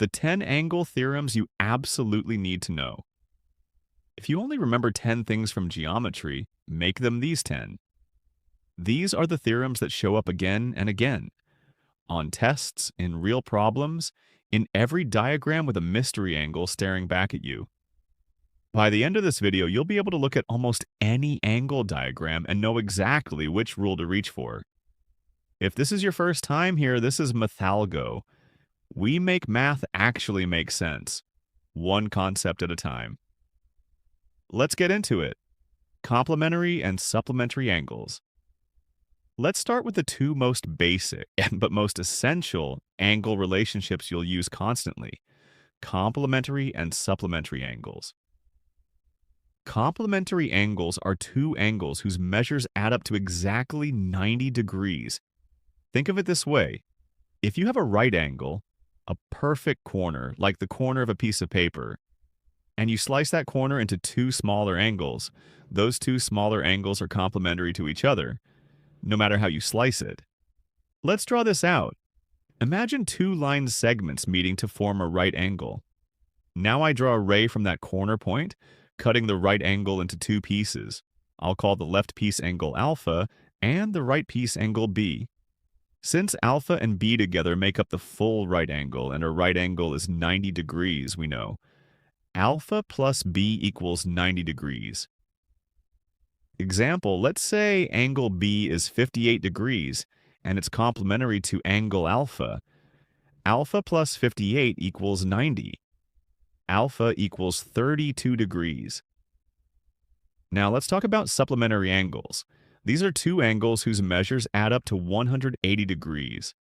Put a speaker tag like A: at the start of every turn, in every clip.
A: The 10 angle theorems you absolutely need to know. If you only remember 10 things from geometry, make them these 10. These are the theorems that show up again and again, on tests, in real problems, in every diagram with a mystery angle staring back at you. By the end of this video, you'll be able to look at almost any angle diagram and know exactly which rule to reach for. If this is your first time here, this is Mathalgo. We make math actually make sense, one concept at a time. Let's get into it. Complementary and supplementary angles. Let's start with the two most basic, but most essential, angle relationships you'll use constantly: complementary and supplementary angles. Complementary angles are two angles whose measures add up to exactly 90 degrees. Think of it this way. If you have a right angle, a perfect corner, like the corner of a piece of paper, and you slice that corner into two smaller angles, those two smaller angles are complementary to each other, no matter how you slice it. Let's draw this out. Imagine two line segments meeting to form a right angle. Now I draw a ray from that corner point, cutting the right angle into two pieces. I'll call the left piece angle alpha and the right piece angle b. Since alpha and b together make up the full right angle, and a right angle is 90 degrees, we know alpha plus b equals 90 degrees. Example, let's say angle b is 58 degrees, and it's complementary to angle alpha. Alpha plus 58 equals 90. Alpha equals 32 degrees. Now let's talk about supplementary angles. These are two angles whose measures add up to 180 degrees.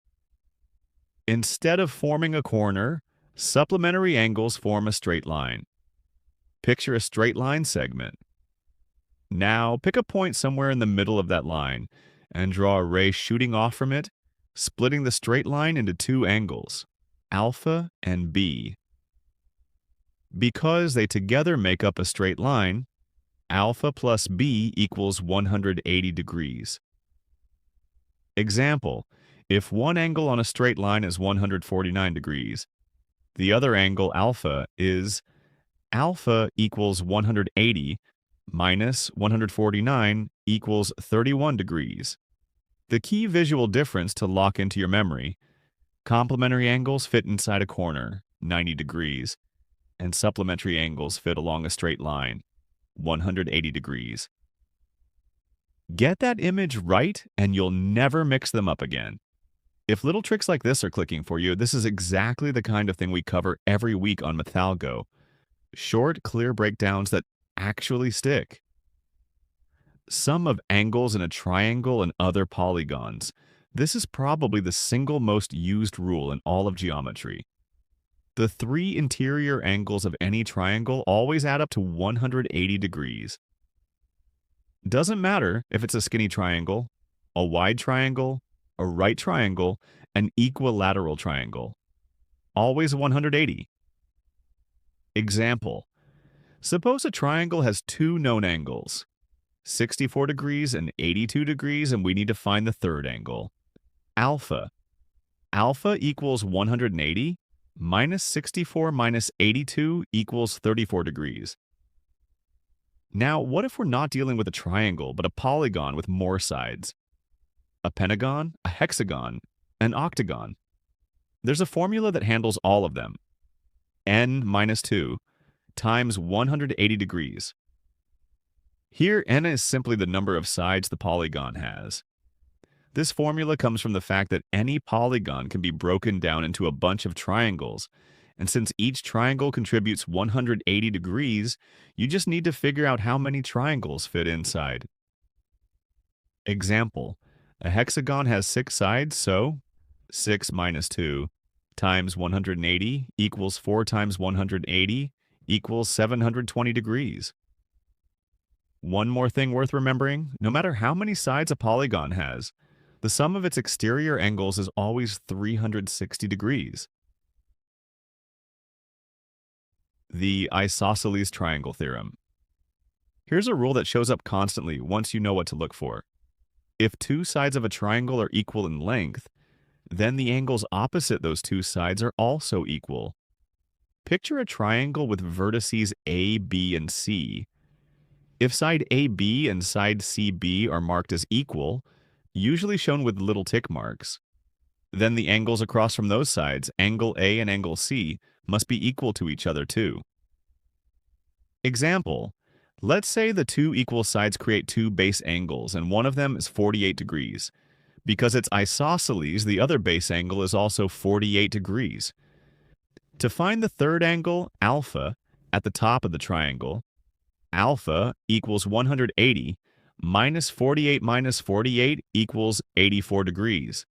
A: Instead of forming a corner, supplementary angles form a straight line. Picture a straight line segment. Now pick a point somewhere in the middle of that line and draw a ray shooting off from it, splitting the straight line into two angles, alpha and b. Because they together make up a straight line, alpha plus b equals 180 degrees. Example, if one angle on a straight line is 149 degrees, the other angle alpha is alpha equals 180 minus 149 equals 31 degrees. The key visual difference to lock into your memory: complementary angles fit inside a corner, 90 degrees, and supplementary angles fit along a straight line, 180 degrees. Get that image right and you'll never mix them up again. If little tricks like this are clicking for you, this is exactly the kind of thing we cover every week on Mathalgo. Short, clear breakdowns that actually stick. Sum of angles in a triangle and other polygons. This is probably the single most used rule in all of geometry. The three interior angles of any triangle always add up to 180 degrees. Doesn't matter if it's a skinny triangle, a wide triangle, a right triangle, an equilateral triangle. Always 180. Example, suppose a triangle has two known angles, 64 degrees and 82 degrees, and we need to find the third angle, alpha. Alpha equals 180 minus 64 minus 82 equals 34 degrees. Now, what if we're not dealing with a triangle, but a polygon with more sides? A pentagon, a hexagon, an octagon. There's a formula that handles all of them. N minus 2 times 180 degrees. Here, n is simply the number of sides the polygon has. This formula comes from the fact that any polygon can be broken down into a bunch of triangles, and since each triangle contributes 180 degrees, you just need to figure out how many triangles fit inside. Example, a hexagon has 6 sides, so 6 minus 2 times 180 equals 4 times 180 equals 720 degrees. One more thing worth remembering, no matter how many sides a polygon has, the sum of its exterior angles is always 360 degrees. The Isosceles triangle theorem. Here's a rule that shows up constantly once you know what to look for. If two sides of a triangle are equal in length, then the angles opposite those two sides are also equal, Picture a triangle with vertices A, B, and C. If side AB and side CB are marked as equal, usually shown with little tick marks, then the angles across from those sides, angle A and angle C, must be equal to each other too. Example, let's say the two equal sides create two base angles and one of them is 48 degrees. Because it's isosceles, the other base angle is also 48 degrees. To find the third angle, alpha, at the top of the triangle, alpha equals 180 minus 48 equals 84 degrees.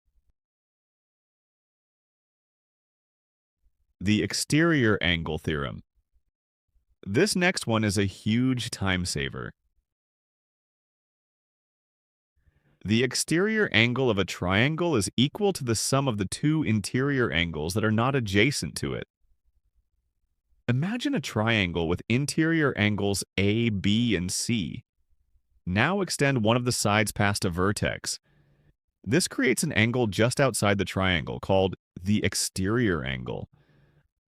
A: The exterior angle theorem. This next one is a huge time saver. The exterior angle of a triangle is equal to the sum of the two interior angles that are not adjacent to it. Imagine a triangle with interior angles A, B, and C. Now extend one of the sides past a vertex. This creates an angle just outside the triangle called the exterior angle.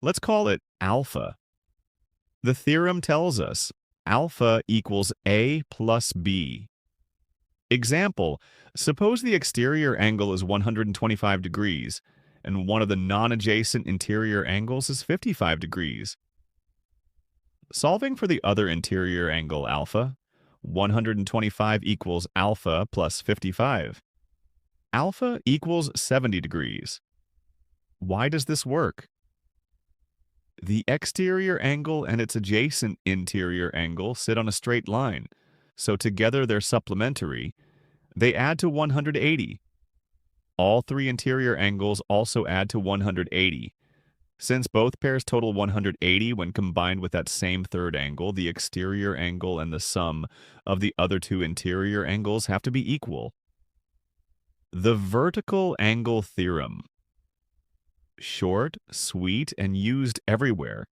A: Let's call it alpha. The theorem tells us alpha equals A plus B. Example, suppose the exterior angle is 125 degrees, and one of the non-adjacent interior angles is 55 degrees. Solving for the other interior angle alpha, 125 equals alpha plus 55. Alpha equals 70 degrees. Why does this work? The exterior angle and its adjacent interior angle sit on a straight line, so together they're supplementary. They add to 180. All three interior angles also add to 180. Since both pairs total 180 when combined with that same third angle, the exterior angle and the sum of the other two interior angles have to be equal. The vertical angle theorem. Short, sweet, and used everywhere.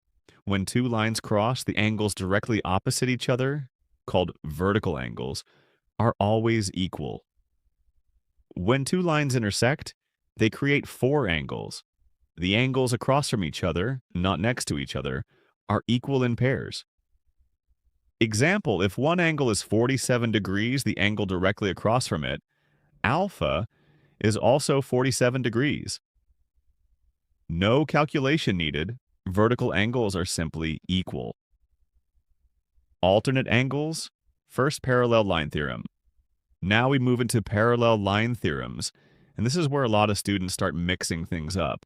A: When two lines cross, the angles directly opposite each other, called vertical angles, are always equal. When two lines intersect, they create four angles. The angles across from each other, not next to each other, are equal in pairs. Example, if one angle is 47 degrees, the angle directly across from it, alpha, is also 47 degrees. No calculation needed. Vertical angles are simply equal. Alternate angles, first parallel line theorem. Now we move into parallel line theorems, and this is where a lot of students start mixing things up.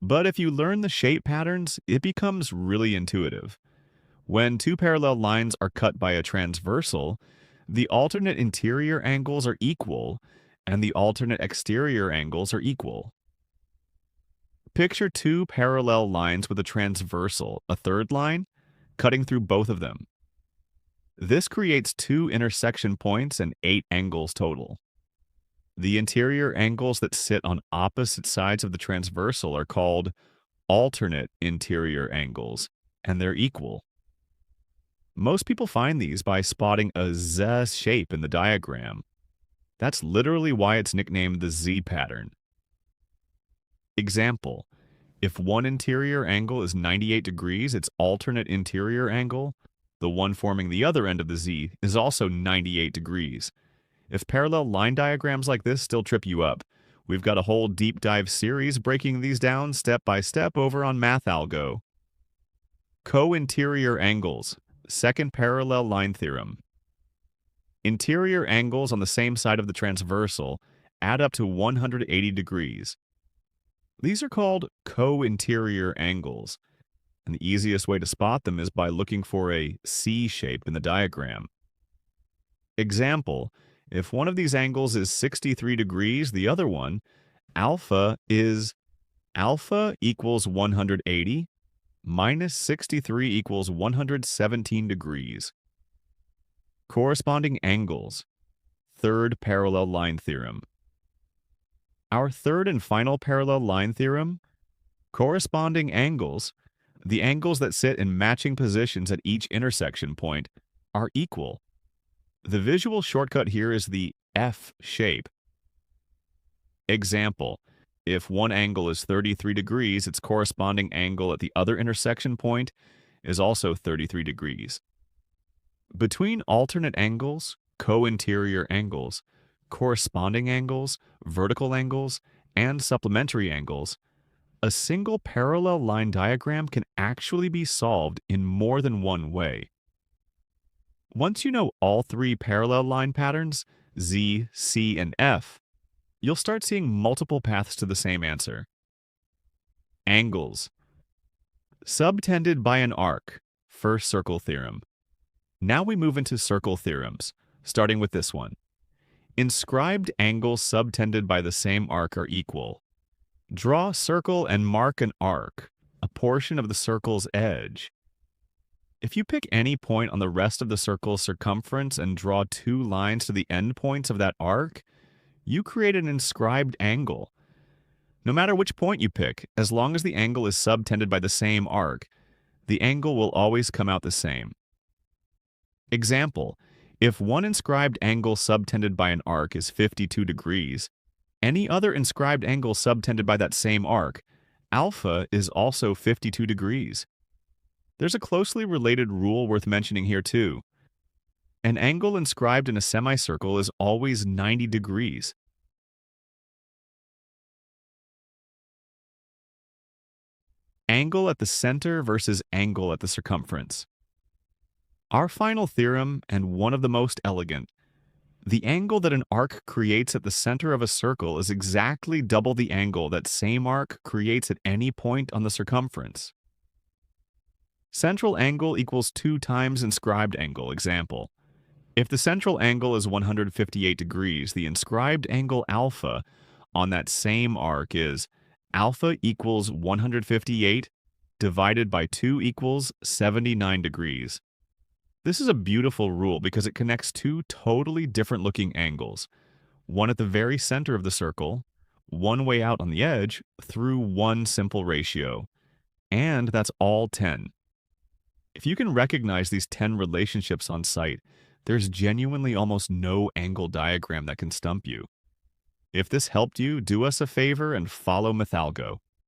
A: But if you learn the shape patterns, it becomes really intuitive. When two parallel lines are cut by a transversal, the alternate interior angles are equal, and the alternate exterior angles are equal. Picture two parallel lines with a transversal, a third line, cutting through both of them. This creates two intersection points and 8 angles total. The interior angles that sit on opposite sides of the transversal are called alternate interior angles, and they're equal. Most people find these by spotting a Z shape in the diagram. That's literally why it's nicknamed the Z pattern. Example, if one interior angle is 98 degrees, its alternate interior angle, the one forming the other end of the Z, is also 98 degrees. If parallel line diagrams like this still trip you up, we've got a whole deep dive series breaking these down step by step over on Math Algo. Co-interior angles, second parallel line theorem. Interior angles on the same side of the transversal add up to 180 degrees. These are called co-interior angles, and the easiest way to spot them is by looking for a C shape in the diagram. Example, if one of these angles is 63 degrees, the other one, alpha equals 180 minus 63 equals 117 degrees. Corresponding angles, third parallel line theorem. Our third and final parallel line theorem, corresponding angles, the angles that sit in matching positions at each intersection point, are equal. The visual shortcut here is the F shape. Example, If one angle is 33 degrees, its corresponding angle at the other intersection point is also 33 degrees. Between alternate angles, co-interior angles, corresponding angles, vertical angles, and supplementary angles, a single parallel line diagram can actually be solved in more than one way. Once you know all three parallel line patterns, Z, C, and F, you'll start seeing multiple paths to the same answer. Angles. Subtended by an arc, first circle theorem. Now we move into circle theorems, starting with this one. Inscribed angles subtended by the same arc are equal. Draw a circle and mark an arc, a portion of the circle's edge. If you pick any point on the rest of the circle's circumference and draw two lines to the endpoints of that arc, you create an inscribed angle. No matter which point you pick, as long as the angle is subtended by the same arc, the angle will always come out the same. Example, if one inscribed angle subtended by an arc is 52 degrees, any other inscribed angle subtended by that same arc, alpha, is also 52 degrees. There's a closely related rule worth mentioning here too. An angle inscribed in a semicircle is always 90 degrees. Angle at the center versus angle at the circumference. Our final theorem, and one of the most elegant. The angle that an arc creates at the center of a circle is exactly double the angle that same arc creates at any point on the circumference. Central angle equals 2 times inscribed angle. Example, if the central angle is 158 degrees, the inscribed angle alpha on that same arc is alpha equals 158 divided by 2 equals 79 degrees. This is a beautiful rule because it connects two totally different looking angles, one at the very center of the circle, one way out on the edge, through one simple ratio. And that's all 10. If you can recognize these 10 relationships on sight, there's genuinely almost no angle diagram that can stump you. If this helped you, do us a favor and follow Mythalgo.